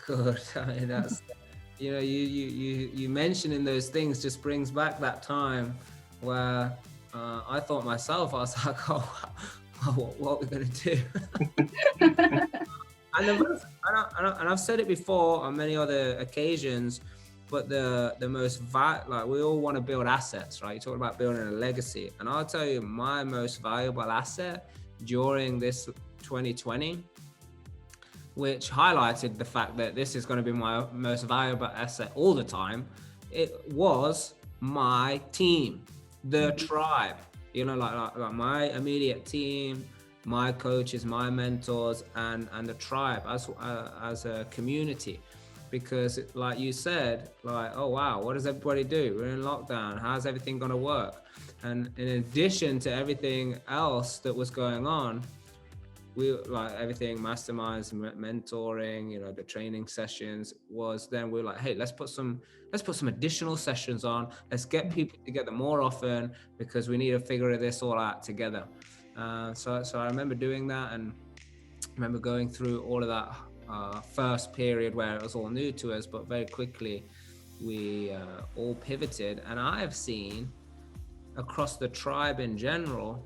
Good. I mean, that's, you mentioning those things just brings back that time where I thought myself, I was like, oh, what are we going to do? And I've said it before on many other occasions, but the most like, we all want to build assets, right? You're talking about building a legacy, and I'll tell you, my most valuable asset during this 2020, which highlighted the fact that this is going to be my most valuable asset all the time, it was my team, the tribe, like my immediate team, my coaches, my mentors, and the tribe as a community. Because like you said, like, oh wow, what does everybody do? We're in lockdown. How's everything going to work? And in addition to everything else that was going on, we like everything, masterminds, mentoring, the training sessions, was then we're like, hey, let's put some additional sessions on. Let's get people together more often, because we need to figure this all out together. So I remember doing that, and I remember going through all of that first period where it was all new to us, but very quickly we all pivoted. And I have seen across the tribe in general,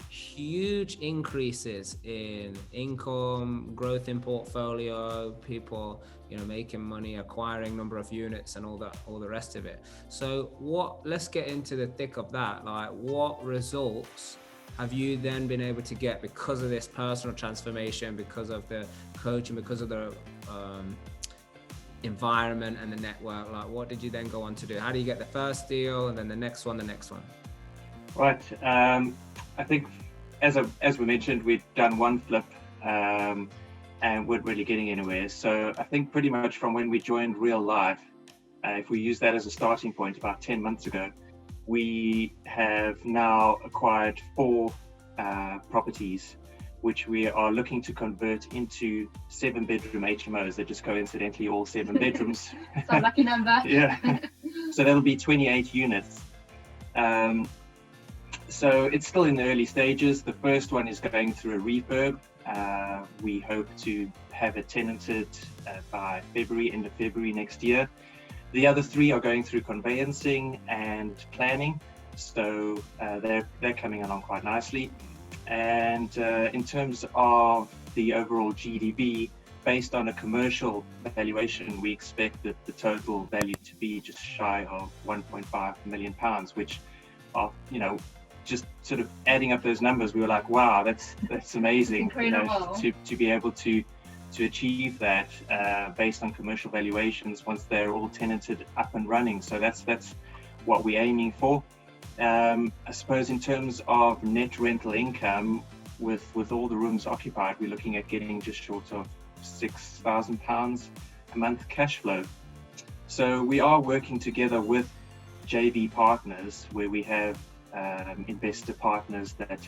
huge increases in income, growth in portfolio, people, making money, acquiring number of units, and all the rest of it. So let's get into the thick of that. Like, what results have you then been able to get because of this personal transformation, because of the coaching, because of the environment and the network? Like, what did you then go on to do? How do you get the first deal, and then the next one? Right. I think, as we mentioned, we'd done one flip, and weren't really getting anywhere. So I think pretty much from when we joined Real Life, if we use that as a starting point about 10 months ago, we have now acquired 4 properties, which we are looking to convert into 7-bedroom HMOs. They're just coincidentally all 7 bedrooms. Sounds like a number. Yeah. So that'll be 28 units. So it's still in the early stages. The first one is going through a refurb. We hope to have it tenanted by end of February next year. The other 3 are going through conveyancing and planning, so they're coming along quite nicely. And in terms of the overall GDV, based on a commercial valuation, we expect that the total value to be just shy of £1.5 million, which are, just sort of adding up those numbers, we were like, wow, that's amazing. Incredible. To be able to achieve that based on commercial valuations once they're all tenanted, up and running. So that's what we're aiming for. I suppose in terms of net rental income, with all the rooms occupied, we're looking at getting just short of £6,000 a month cash flow. So we are working together with JV partners, where we have investor partners that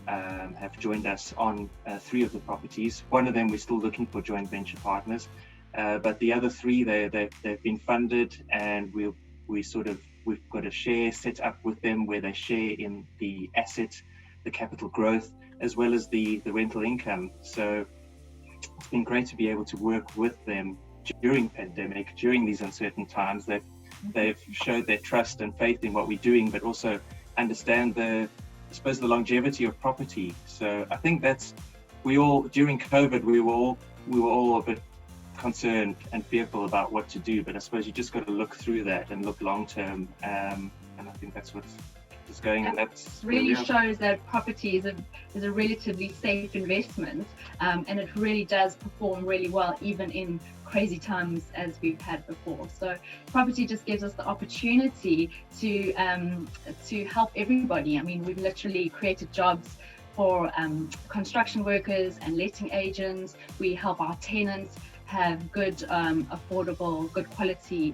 have joined us on 3 of the properties. One of them we're still looking for joint venture partners, but the other 3 they've been funded, and we've got a share set up with them where they share in the asset, the capital growth, as well as the rental income. So it's been great to be able to work with them during pandemic, during these uncertain times. They've showed their trust and faith in what we're doing, but also understand the longevity of property. So I think during COVID, we were all a bit concerned and fearful about what to do, but I suppose you just got to look through that and look long term, and I think that's what's going, and that's really shows that property is a relatively safe investment, and it really does perform really well even in crazy times as we've had before. So property just gives us the opportunity to help everybody. I mean, we've literally created jobs for construction workers and letting agents. We help our tenants have good, affordable, good quality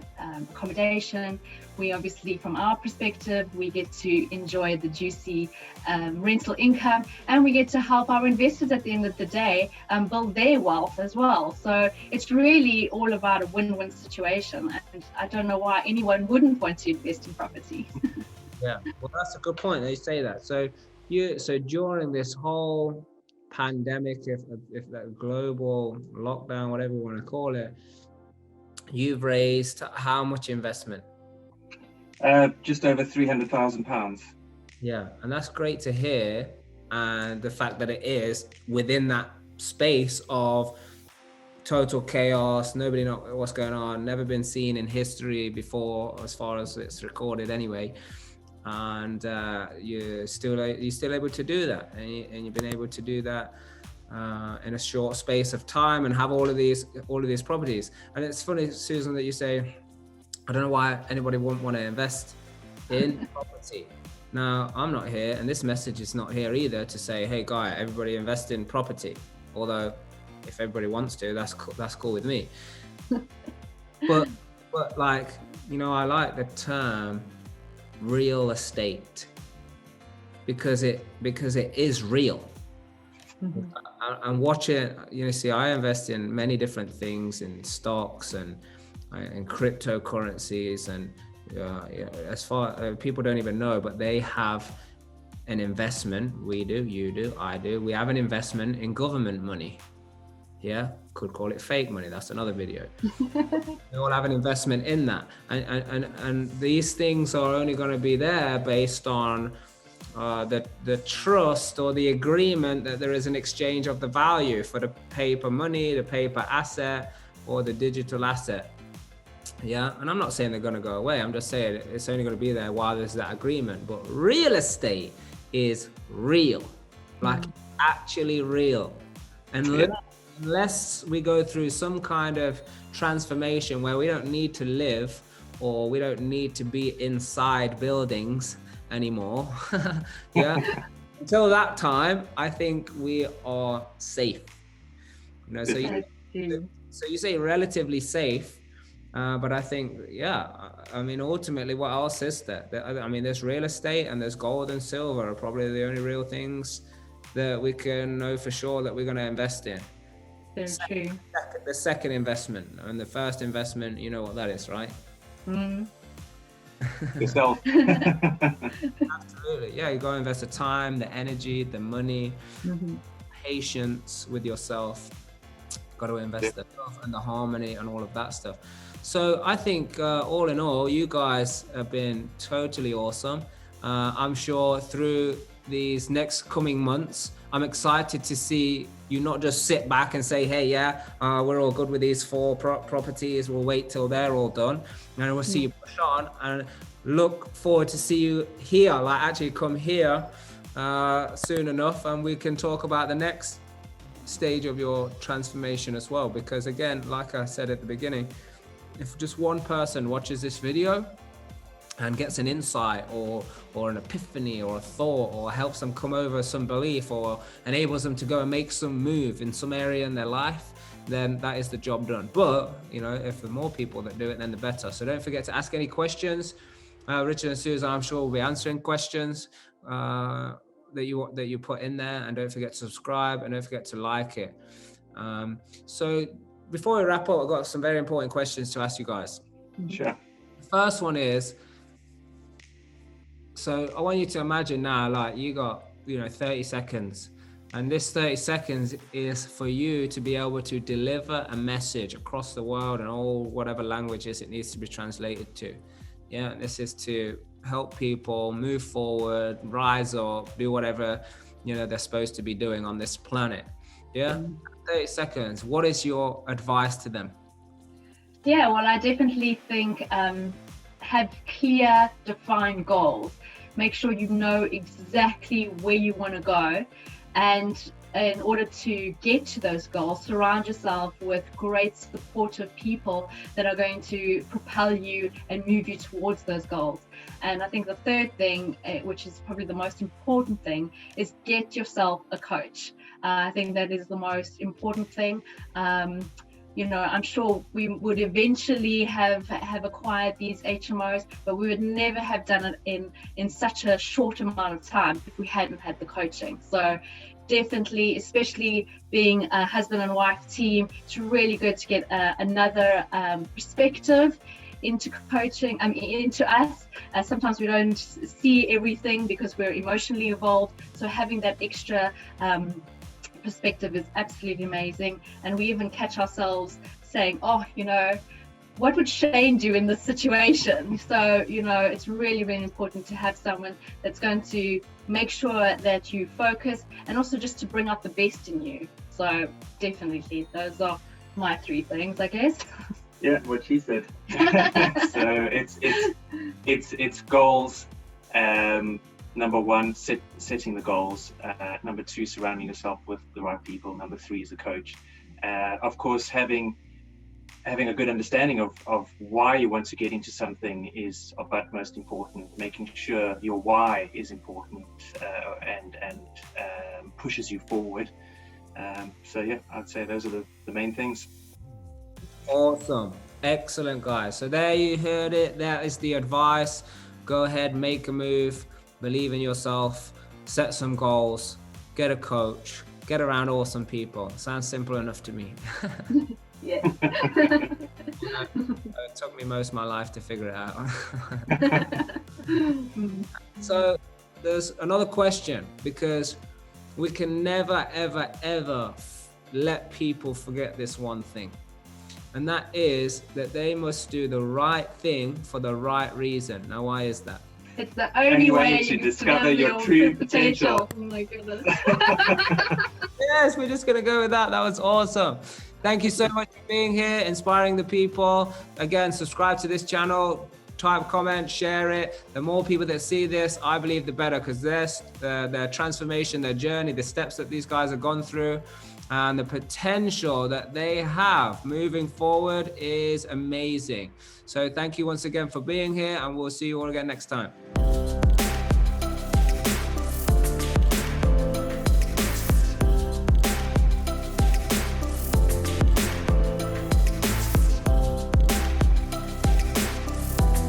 accommodation. We obviously, from our perspective, we get to enjoy the juicy rental income, and we get to help our investors at the end of the day build their wealth as well. So it's really all about a win-win situation, and I don't know why anyone wouldn't want to invest in property. Yeah, well, that's a good point. They say that. So during this whole pandemic, if that global lockdown, whatever you want to call it, you've raised how much investment? Just over £300,000. Yeah, and that's great to hear. And the fact that it is within that space of total chaos, nobody know what's going on, never been seen in history before, as far as it's recorded anyway. And you're still able to do that, and you've been able to do that in a short space of time, and have all of these properties. And it's funny, Susan, that you say, I don't know why anybody wouldn't want to invest in property. Now, I'm not here, and this message is not here either to say, hey, guy, everybody invest in property. Although, if everybody wants to, that's cool with me. but like, you know, I like the term real estate because it is real. Mm-hmm. And watch it, you know, see, I invest in many different things, in stocks and cryptocurrencies, and as far people don't even know, but they have an investment. We do, you do, I do. We have an investment in government money. Yeah, could call it fake money. That's another video. We all have an investment in that, and these things are only going to be there based on the trust or the agreement that there is an exchange of the value for the paper money, the paper asset, or the digital asset. Yeah, and I'm not saying they're going to go away. I'm just saying it's only going to be there while there's that agreement. But real estate is real, like actually real. And unless we go through some kind of transformation where we don't need to live, or we don't need to be inside buildings anymore, yeah, until that time, I think we are safe. You know, so you say relatively safe, but I think, yeah, I mean, ultimately, what else is there? I mean, there's real estate and there's gold and silver are probably the only real things that we can know for sure that we're going to invest in. True. The second investment and the first investment, you know what that is, right? Yourself. Absolutely. Yeah, you got to invest the time, the energy, the money, patience with yourself. Got to invest the love and the harmony and all of that stuff. So I think all in all, you guys have been totally awesome. I'm sure through these next coming months, I'm excited to see you not just sit back and say, hey, yeah, we're all good with these 4 properties. We'll wait till they're all done. And we'll see you push on, and look forward to see you here, like actually come here soon enough, and we can talk about the next stage of your transformation as well. Because again, like I said at the beginning, if just one person watches this video and gets an insight or an epiphany or a thought, or helps them come over some belief, or enables them to go and make some move in some area in their life, then that is the job done. But, you know, if the more people that do it, then the better. So don't forget to ask any questions. Richard and Susan, I'm sure will be answering questions that you put in there, and don't forget to subscribe, and don't forget to like it. So before we wrap up, I've got some very important questions to ask you guys. Sure. The first one is, so I want you to imagine now, like you got, 30 seconds, and this 30 seconds is for you to be able to deliver a message across the world and all whatever languages it needs to be translated to. Yeah, this is to help people move forward, rise up, do whatever, they're supposed to be doing on this planet. Yeah, 30 seconds. What is your advice to them? Yeah, well, I definitely think have clear, defined goals. Make sure you know exactly where you want to go. And in order to get to those goals, surround yourself with great supportive people that are going to propel you and move you towards those goals. And I think the third thing, which is probably the most important thing, is get yourself a coach. I think that is the most important thing. I'm sure we would eventually have acquired these HMOs, but we would never have done it in such a short amount of time if we hadn't had the coaching. So definitely, especially being a husband and wife team, it's really good to get another perspective into coaching, into us. Sometimes we don't see everything because we're emotionally involved. So having that extra perspective is absolutely amazing. And we even catch ourselves saying, oh, what would Shane do in this situation? So, it's really, really important to have someone that's going to make sure that you focus, and also just to bring out the best in you. So definitely, those are my 3 things, I guess. Yeah, what she said. So it's goals. Number 1, setting the goals. Number 2, surrounding yourself with the right people. Number 3 is a coach. Of course, having a good understanding of why you want to get into something is of utmost importance. Making sure your why is important and pushes you forward. So yeah, I'd say those are the main things. Awesome. Excellent, guys. So there you heard it. That is the advice. Go ahead, make a move, believe in yourself, set some goals, get a coach, get around awesome people. Sounds simple enough to me. Yeah. It took me most of my life to figure it out. So there's another question, because we can never, ever, ever let people forget this one thing. And that is that they must do the right thing for the right reason. Now, why is that? It's the only way to you discover your true potential. Oh my goodness. Yes, we're just going to go with that. That was awesome. Thank you so much for being here, inspiring the people. Again, subscribe to this channel, type, comment, share it. The more people that see this, I believe the better, because their transformation, their journey, the steps that these guys have gone through, and the potential that they have moving forward is amazing. So thank you once again for being here, and we'll see you all again next time.